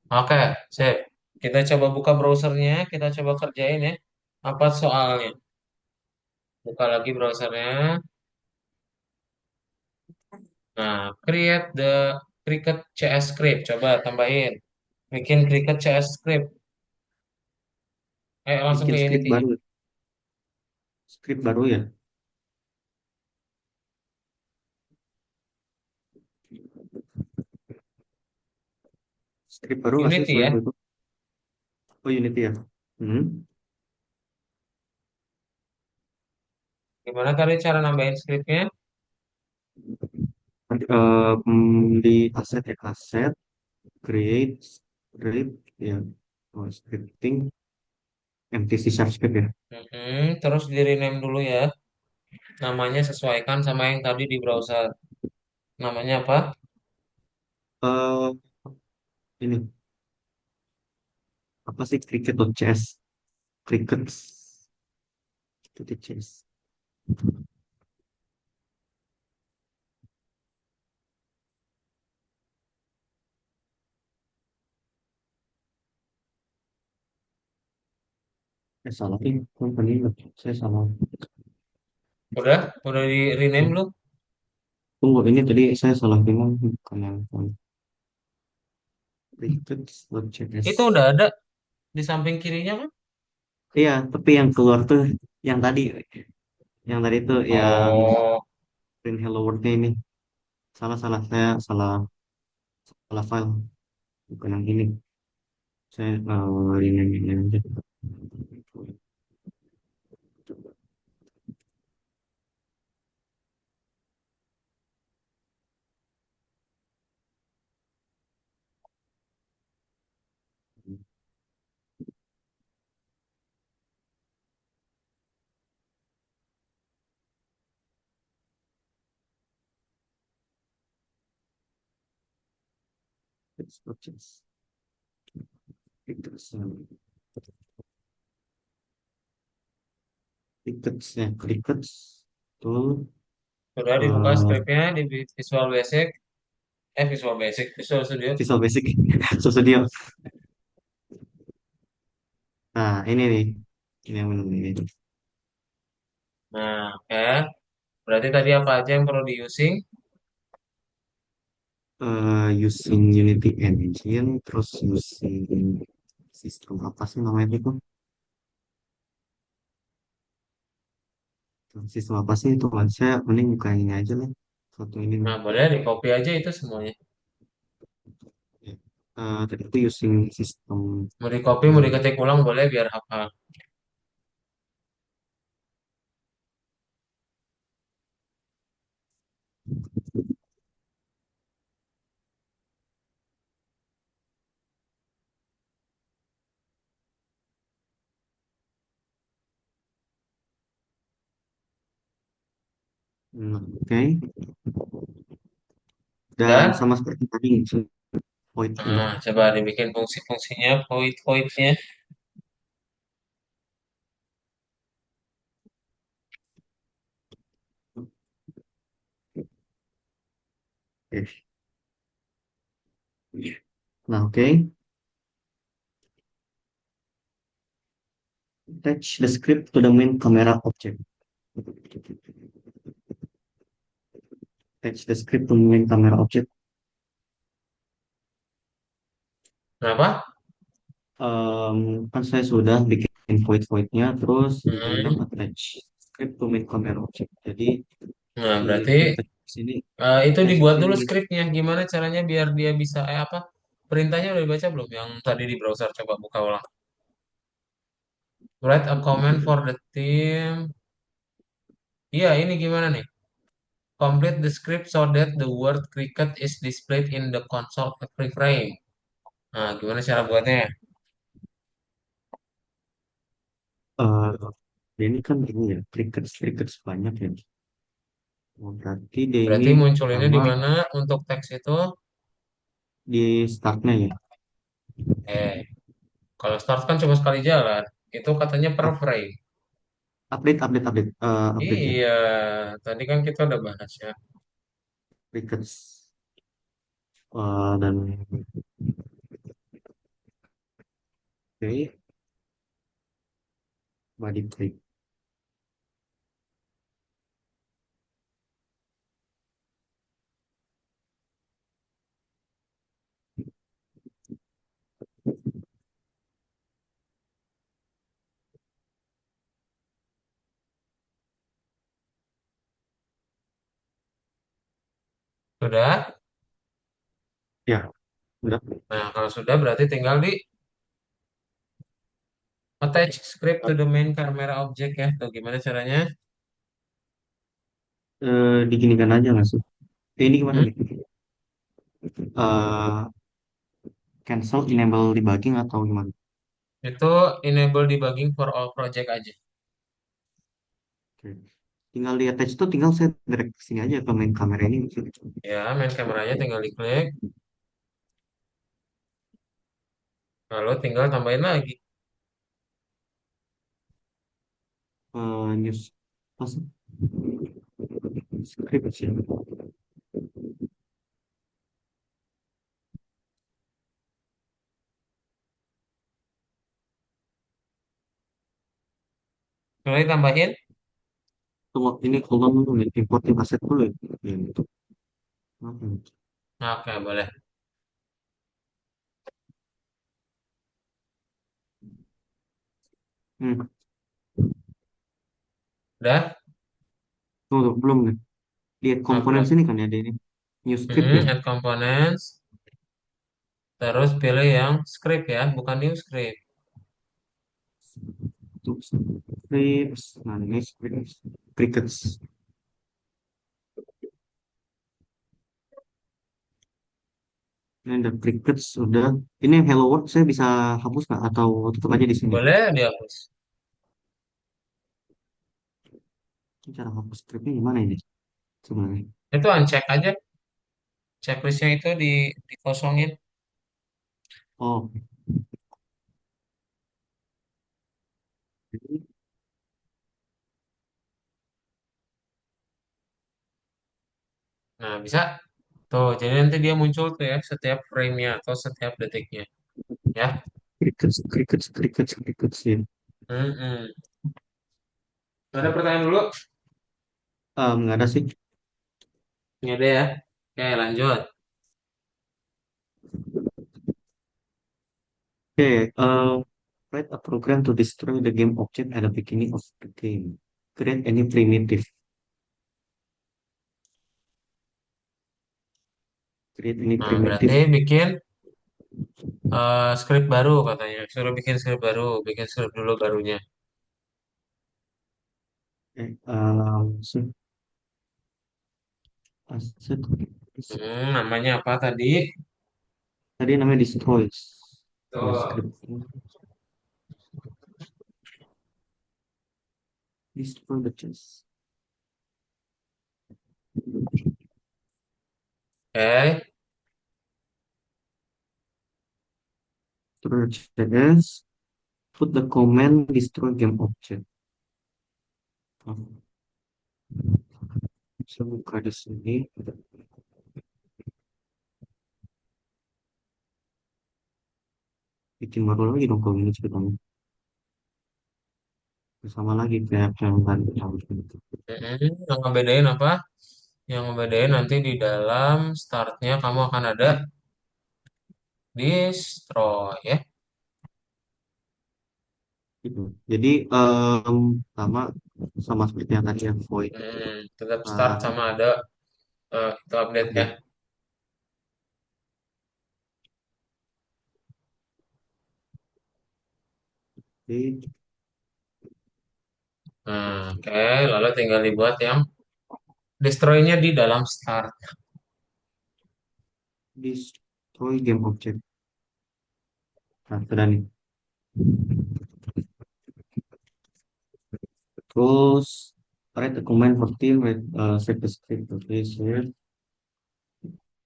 Oke, sip. Kita coba buka browsernya, kita coba kerjain ya. Apa soalnya? Buka lagi browsernya. Nah, create the Cricut CS script. Coba tambahin. Bikin Cricut CS script. Langsung Bikin ke script Unity-nya. baru. Script baru ya. Script baru nggak sih Unity selain ya. itu? Oh, Unity ya. Hmm. Gimana tadi cara nambahin scriptnya? Nanti, di aset ya, aset, create, script, ya, oh, scripting, empty C sharp script ya. Terus di rename dulu ya. Namanya sesuaikan sama yang tadi di browser. Namanya apa? eh ini apa sih cricket.cs? Cricket, cricket.cs. Salah ini company, saya salah. Udah di rename belum? Tunggu, ini tadi saya salah bilang bukan yang Itu cricket.cs. udah ada di samping kirinya kan? Iya, tapi yang keluar tuh yang tadi tuh yang Oh, print hello world-nya ini salah salah saya salah salah file bukan yang ini. Saya ini aja. It's not just crickets, crickets tuh udah dibuka eh, scriptnya di Visual Basic. Visual Basic, Visual Studio. Visual Basic Studio. Nah, ini nih. Ini yang benar ini. Nah, oke. Berarti tadi apa aja yang perlu di using? Using Unity Engine, terus using sistem apa sih namanya itu? Sistem apa sih itu? Saya mending buka ini aja lah. Satu ini nih. Nah, boleh di copy aja itu semuanya. Ya. Tadi itu using sistem. Mau di copy, mau eh, diketik ulang boleh biar hafal. Oke. Dan Udah? sama seperti tadi, void ini. Nah, coba dibikin fungsi-fungsinya, void-voidnya. Oke. Nah, oke. Attach the script to the main camera object. Attach the script to main camera object. Kenapa? Kan saya sudah bikin void-voidnya, terus dibilang Hmm. attach script to main camera object. Jadi Nah, di berarti sini itu saya dibuat dulu sini skripnya. Gimana caranya biar dia bisa apa? perintahnya udah dibaca belum? Yang tadi di browser coba buka ulang. Write a comment for the team. Iya, ini gimana nih? Complete the script so that the word cricket is displayed in the console every frame. Nah, gimana cara buatnya? Eh, dia ini kan ini ya, cricket banyak ya. Oh, berarti dia ini Berarti munculinnya di pertama mana untuk teks itu? di startnya ya. Eh, kalau start kan cuma sekali jalan. Itu katanya per Up- frame. update ya. Iya, tadi kan kita udah bahas ya. Crickets dan oke, body click. Sudah? Ya, udah. Nah, kalau sudah berarti tinggal di attach script to the main camera object ya. Tuh, gimana caranya? Diginikan aja nggak sih? Ini gimana Hmm? nih? Eh, Cancel enable debugging atau gimana? Itu enable debugging for all project aja. Oke. Tinggal di attach tuh tinggal saya drag ke sini aja ke main kamera ini. Ya, main kameranya tinggal diklik, lalu tinggal tambahin lagi. News pas script ya. Lalu tambahin. Tunggu ini kolom dulu nih, importing aset dulu ya. Ya, itu. Apa nih? Oke, boleh. Hmm. Udah? Tunggu, belum nih. Lihat Nah, komponen belum. sini kan ya, ada ini. New script ya. Add components. Terus pilih yang script ya, bukan new script. Tuh, scripts. Nah, ini scripts. Crickets. Ini ada crickets sudah. Ini yang hello world saya bisa hapus nggak atau tetap aja di sini? Boleh dihapus. Ini cara hapus scriptnya gimana ini sebenarnya? Itu uncheck aja. Checklistnya itu dikosongin. Oh, jadi Nah, bisa. Tuh, jadi nanti dia muncul tuh ya, setiap frame-nya atau setiap detiknya. Ya. crickets ya. Mm-mm. Ada pertanyaan dulu? Nggak ada sih. Ini ada ya. Oke, lanjut. Oke, write a program to destroy the game object at the beginning of the game. Create any primitive. Create any Nah, berarti primitive. bikin script baru katanya. Suruh bikin script baru, bikin script dulu barunya. So, asset. Namanya apa tadi? Tadi namanya destroy. Destroy Tuh. script. Destroy the chest. Oke. Destroy chest. Put the command destroy game object. Oh, bisa buka di sini. Bikin baru lagi dong kalau ini ceritanya. Sama lagi kayak yang tadi. Yang ngebedain apa? Yang ngebedain nanti di dalam startnya kamu akan ada destroy ya. Gitu. Jadi sama sama seperti yang tadi ya void Tetap start sama ada itu update ya. update. Di Nah, oke, lalu tinggal dibuat yang destroy-nya di dalam start. destroy game object. Nah, sudah nih. Terus write a command for team, set the script. Okay, so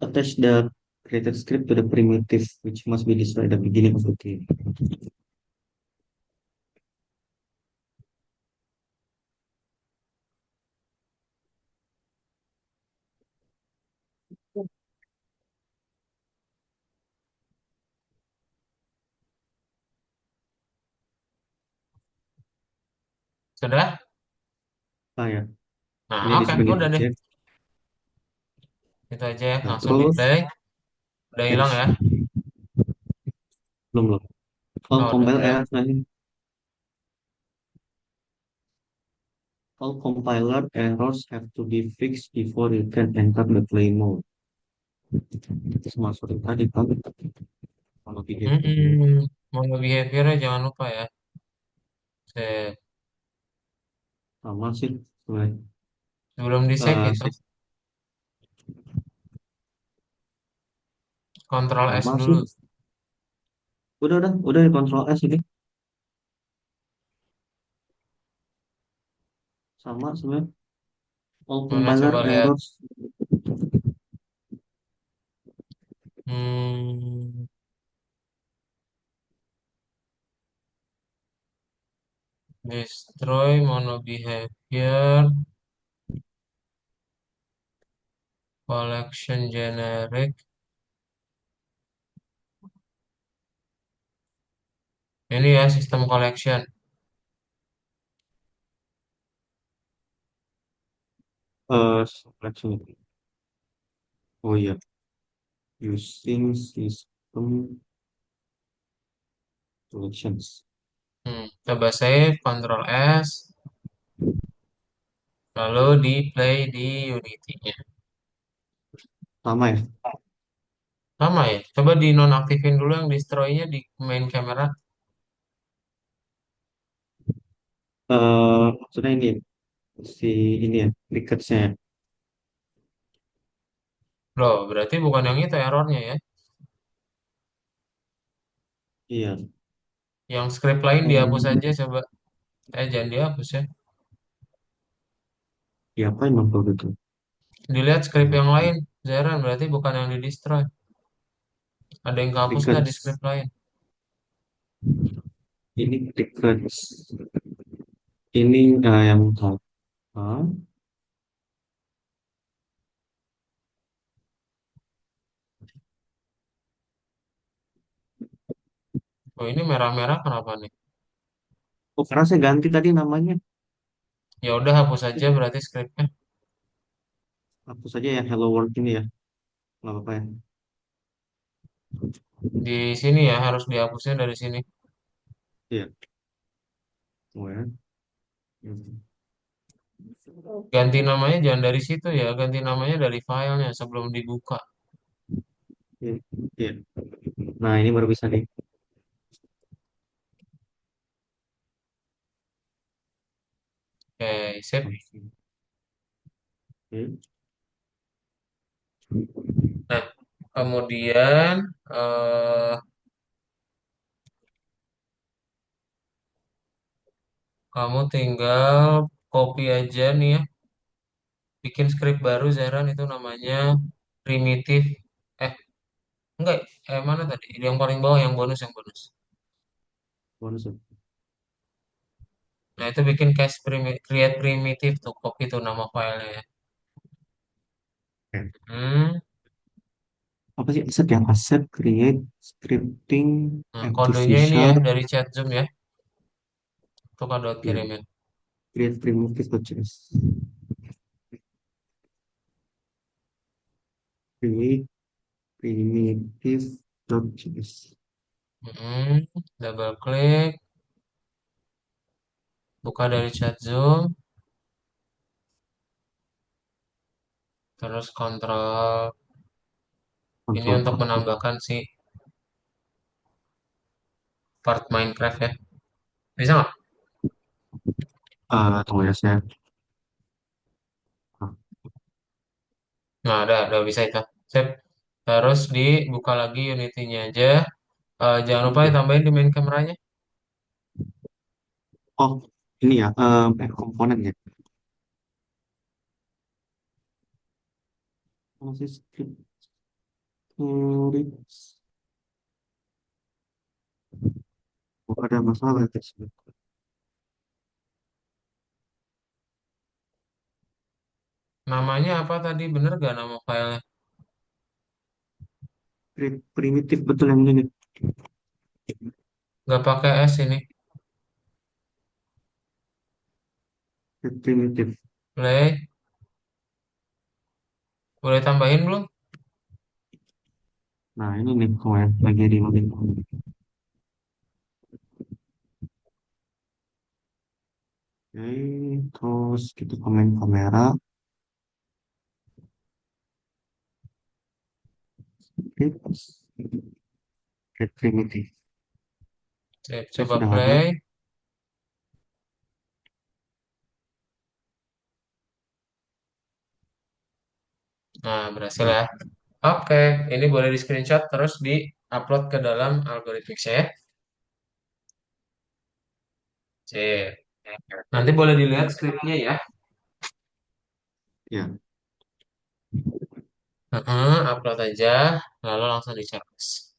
attach the created script to the primitive which must be destroyed at the beginning of the game. Sudah? Ah ya, Nah, ini di oke, sebagian udah deh. objek. Itu aja ya, Nah, langsung di terus play. Udah hilang ya? belum belum. All Oh, udah compile belum. errors lagi. All compiler errors have to be fixed before you can enter the play mode. Sama seperti tadi kan, kalau behavior Mono behavior jangan lupa ya. Sip. sama sih sebenarnya. Sebelum di save itu, Sih, Ctrl S sama sih. dulu. Udah di Control S ini sama sebenarnya. All Mana compiler coba lihat. errors. Hmm, destroy mono behavior, collection generic. Ini ya sistem collection. Selection. Oh iya, using system selections. Coba save, Ctrl S, lalu di play di Unity-nya. Sama ya. Sama ya. Coba di nonaktifin dulu yang destroy-nya di main camera. Maksudnya ini si ini ya, ticketsnya ya. Loh, berarti bukan yang itu errornya ya. Iya. Yang script lain dihapus Hmm, aja coba. Jangan dihapus ya. diapain dong kalau gitu? Dilihat script yang Hmm, lain. Zeran berarti bukan yang di destroy. Ada yang kehapus nggak di tickets. script lain? Ini tickets. Ini yang apa? Oh, ini merah-merah kenapa nih? Oh, karena saya ganti tadi namanya. Ya udah hapus aja berarti scriptnya. Hapus saja yang Hello World ini ya. Nggak apa-apa ya. Di sini ya harus dihapusnya dari sini. Iya. Oh ya. Hmm. Ganti namanya jangan dari situ ya, ganti namanya dari filenya sebelum dibuka. Iya. Iya. Nah, ini baru bisa nih. Oke, sip. Oke. Nah, kemudian eh, kamu tinggal copy aja nih ya, bikin script baru Zeran itu namanya primitif. Eh, enggak, mana tadi? Yang paling bawah yang bonus yang bonus. Bonus ya. Nah, itu bikin create primitive tuh, copy tuh nama filenya ya. Oke. Hmm. Apa sih aset yang aset create scripting Nah, empty kodenya ini ya feature dari chat Zoom ya. Tuh kado ya kirimin. create primitive.js create primitive.js. Double klik, buka dari chat Zoom, terus kontrol. Ini Control untuk apa? menambahkan si part Minecraft ya. Bisa nggak? Tunggu ya saya. Ah, Nah, udah bisa itu. Sip. Terus dibuka lagi Unity-nya aja. Jangan lupa oke. ditambahin di main kameranya. Oh, ini ya, komponen ya. Masih script. Oh, ada masalah tersebut. Namanya apa tadi? Bener gak nama filenya? Primitif betul yang ini. Nggak pakai S ini. Primitif. Play. Boleh tambahin belum? Nah, ini nih kemarin lagi di login. Oke, terus kita komen kamera. Oke, create primitif. Sip, Oke, coba sudah ada. play. Nah, berhasil Ya, ya. Oke, ini boleh di screenshot terus di-upload ke dalam Algorithmix ya. Sip. Nanti boleh dilihat skripnya ya. ya. Upload aja, lalu langsung di-checklist.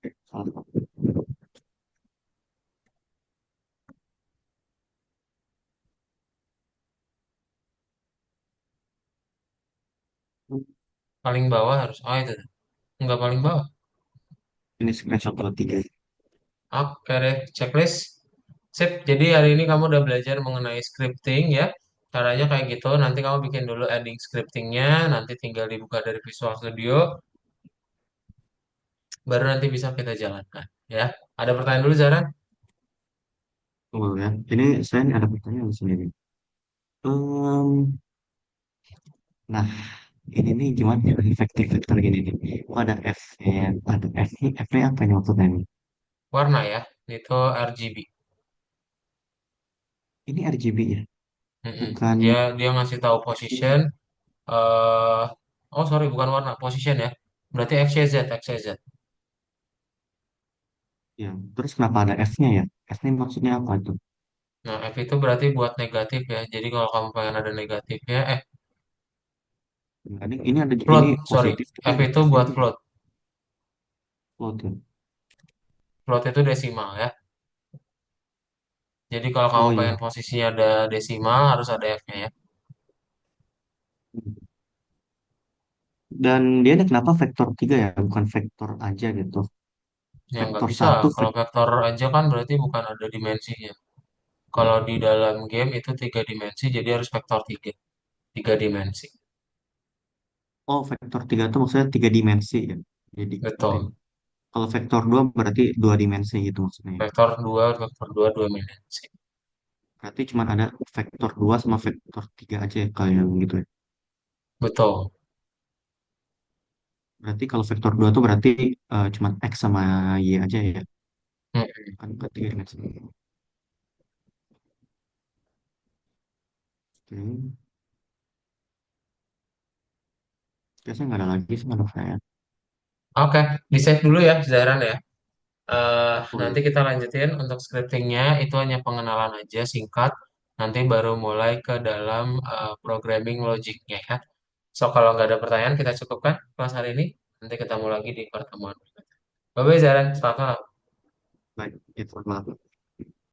Oke, salah satu. Paling bawah harus, oh itu, enggak paling bawah. Ini screenshot tiga. Oke deh, checklist. Sip, jadi hari ini kamu udah belajar mengenai scripting ya. Caranya kayak gitu, nanti kamu bikin dulu adding scriptingnya, nanti tinggal dibuka dari Visual Studio, baru nanti bisa kita jalankan ya. Ada pertanyaan dulu, Zara? Tunggu ya. Ini saya ada pertanyaan di sini nih. Nah, ini nih gimana ya efektif gini nih. Oh, ada F-nya, ada F nih, F-nya apa yang maksudnya nih? Warna ya, itu RGB. Ini RGB ya, Mm-mm. bukan Dia ngasih tahu position. eh oh sorry, bukan warna, position ya. Berarti XYZ, XYZ. ya. Terus kenapa ada F-nya ya? F ini maksudnya apa itu? Nah, F itu berarti buat negatif ya. Jadi kalau kamu pengen ada negatifnya, Ini ada float, ini sorry. positif tapi F ada itu F-nya buat itu float. float ya. Float itu desimal ya. Jadi kalau kamu Oh pengen iya. posisinya ada desimal, harus ada F-nya ya. Dan dia ini kenapa vektor 3 ya, bukan vektor aja gitu. Ya nggak Vektor bisa. satu Kalau vektor aja kan berarti bukan ada dimensinya. Kalau di dalam game itu tiga dimensi, jadi harus vektor tiga. Tiga dimensi. oh vektor 3 itu maksudnya 3 dimensi ya. Jadi berarti Betul. kalau vektor 2 berarti 2 dimensi gitu maksudnya ya. Vektor dua, dua dimensi. Berarti cuma ada vektor 2 sama vektor 3 aja ya kalau yang gitu ya. Betul. Berarti kalau vektor 2 tuh berarti cuma X sama Y aja ya. Hmm. Kan 3 dimensi. Oke. Biasanya nggak ada lagi sih menurut saya. Oke, di save dulu ya, Zahran ya. Oh Nanti iya. kita lanjutin untuk scriptingnya, itu hanya pengenalan aja singkat. Nanti baru mulai ke dalam programming logiknya ya. So, kalau nggak ada pertanyaan, kita cukupkan kelas hari ini. Nanti ketemu lagi di pertemuan berikutnya. Bye-bye, Zahran. Selamat malam. Baik, itu maaf.